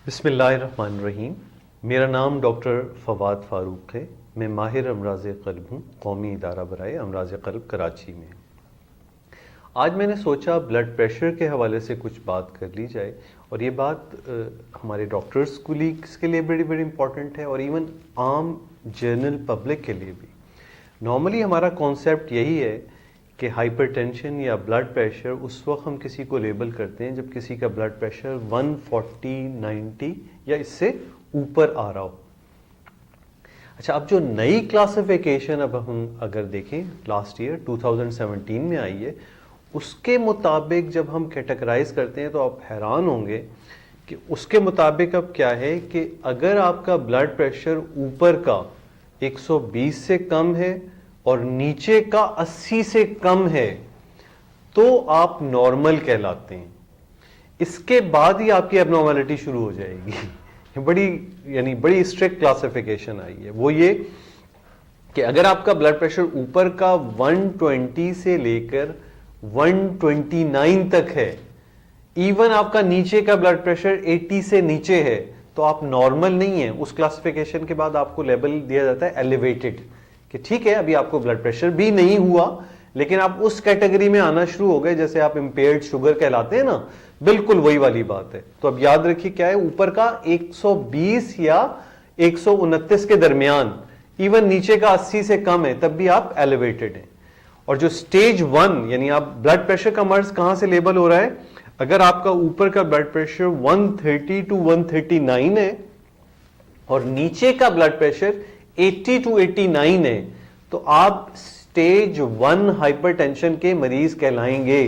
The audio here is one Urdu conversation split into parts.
بسم اللہ الرحمن الرحیم. میرا نام ڈاکٹر فواد فاروق ہے. میں ماہر امراض قلب ہوں. قومی ادارہ برائے امراض قلب کراچی میں. آج میں نے سوچا بلڈ پریشر کے حوالے سے کچھ بات کر لی جائے, اور یہ بات ہمارے ڈاکٹرز کولیگس کے لیے بڑی امپورٹنٹ ہے, اور ایون عام جنرل پبلک کے لیے بھی. نارملی ہمارا کانسیپٹ یہی ہے کہ ہائپر ٹینشن یا بلڈ پریشر اس وقت ہم کسی کو لیبل کرتے ہیں جب کسی کا بلڈ پریشر 140/90 یا اس سے اوپر آ رہا ہو. اچھا, اب جو نئی کلاسیفیکیشن اب ہم اگر دیکھیں لاسٹ ایئر 2017 میں آئی ہے, اس کے مطابق جب ہم کیٹیگرائز کرتے ہیں تو آپ حیران ہوں گے کہ اس کے مطابق اب کیا ہے کہ اگر آپ کا بلڈ پریشر اوپر کا 120 سے کم ہے اور نیچے کا 80 سے کم ہے تو آپ نارمل کہلاتے ہیں. اس کے بعد ہی آپ کی اب نارملٹی شروع ہو جائے گی. بڑی اسٹرکٹ کلاسیفیکیشن آئی ہے. وہ یہ کہ اگر آپ کا بلڈ پریشر اوپر کا 120 سے لے کر 129 تک ہے, ایون آپ کا نیچے کا بلڈ پریشر 80 سے نیچے ہے, تو آپ نارمل نہیں ہیں. اس کلاسیفیکیشن کے بعد آپ کو لیبل دیا جاتا ہے ایلیویٹڈ, کہ ٹھیک ہے ابھی آپ کو بلڈ پریشر بھی نہیں ہوا لیکن آپ اس کیٹیگری میں آنا شروع ہو گئے, جیسے آپ امپیئرڈ شوگر کہلاتے ہیں نا, بالکل وہی والی بات ہے. تو اب یاد رکھیے کیا ہے, اوپر کا 120 یا 129 کے درمیان, ایون نیچے کا 80 سے کم ہے, تب بھی آپ ایلیویٹڈ ہیں. اور جو سٹیج 1 یعنی آپ بلڈ پریشر کا مرض کہاں سے لیبل ہو رہا ہے, اگر آپ کا اوپر کا بلڈ پریشر 130 to 139 ہے اور نیچے کا بلڈ پریشر 80 to 89 ہے, تو آپ سٹیج 1 ہائپر ٹینشن کے مریض کہلائیں گے.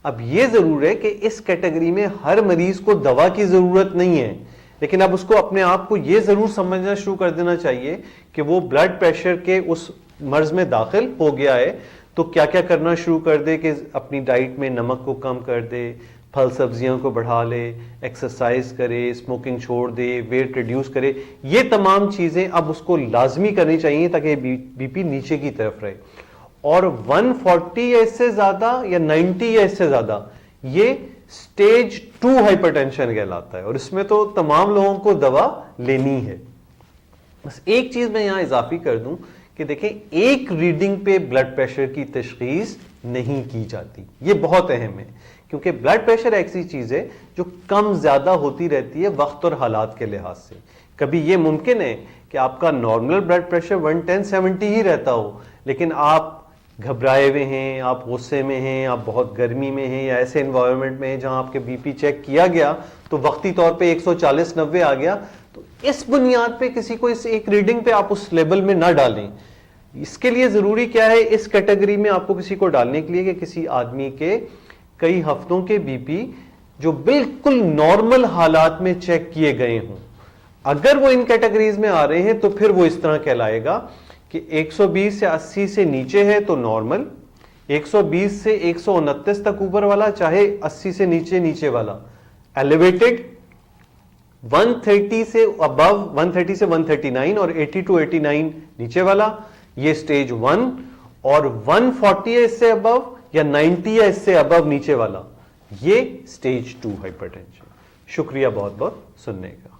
اب یہ ضرور ہے کہ اس کیٹیگری میں ہر مریض کو دوا کی ضرورت نہیں ہے, لیکن اب اس کو اپنے آپ کو یہ ضرور سمجھنا شروع کر دینا چاہیے کہ وہ بلڈ پریشر کے اس مرض میں داخل ہو گیا ہے, تو کیا کیا کرنا شروع کر دے کہ اپنی ڈائٹ میں نمک کو کم کر دے, پھل سبزیاں کو بڑھا لے, ایکسرسائز کرے, اسموکنگ چھوڑ دے, ویٹ ریڈیوس کرے. یہ تمام چیزیں اب اس کو لازمی کرنی چاہیے تاکہ بی پی نیچے کی طرف رہے. اور 140 یا اس سے زیادہ یا 90 یا اس سے زیادہ, یہ سٹیج 2 ہائپر ٹینشن کہلاتا ہے, اور اس میں تو تمام لوگوں کو دوا لینی ہے. بس ایک چیز میں یہاں اضافی کر دوں کہ دیکھیں, ایک ریڈنگ پہ بلڈ پریشر کی تشخیص نہیں کی جاتی. یہ بہت اہم ہے, کیونکہ بلڈ پریشر ایسی چیز ہے جو کم زیادہ ہوتی رہتی ہے وقت اور حالات کے لحاظ سے. کبھی یہ ممکن ہے کہ آپ کا نارمل بلڈ پریشر 110/70 ہی رہتا ہو, لیکن آپ گھبرائے ہوئے ہیں, آپ غصے میں ہیں, آپ بہت گرمی میں ہیں, یا ایسے انوائرمنٹ میں ہیں جہاں آپ کے بی پی چیک کیا گیا تو وقتی طور پہ 140/90 آ گیا, تو اس بنیاد پہ کسی کو اس ایک ریڈنگ پہ آپ اس لیبل میں نہ ڈالیں. اس کے لیے ضروری کیا ہے اس کیٹیگری میں آپ کو کسی کو ڈالنے کے لیے کہ کسی آدمی کے کئی ہفتوں کے بی پی جو بالکل نارمل حالات میں چیک کیے گئے ہوں. اگر وہ ان کیٹیگریز میں آ رہے ہیں تو پھر وہ اس طرح کہلائے گا کہ 120 سے 80 سے نیچے ہے تو نارمل, 120 سے 129 تک اوپر والا, چاہے 80 سے نیچے والا ایلیویٹڈ, 130 سے ابو 130 سے 139 اور 80 to 89 نیچے والا, یہ سٹیج 1, اور 140 ہے اس سے ابو یا 90 ہے اس سے ابو نیچے والا, یہ سٹیج 2 ہائپر ٹینشن. شکریہ بہت بہت سننے کا.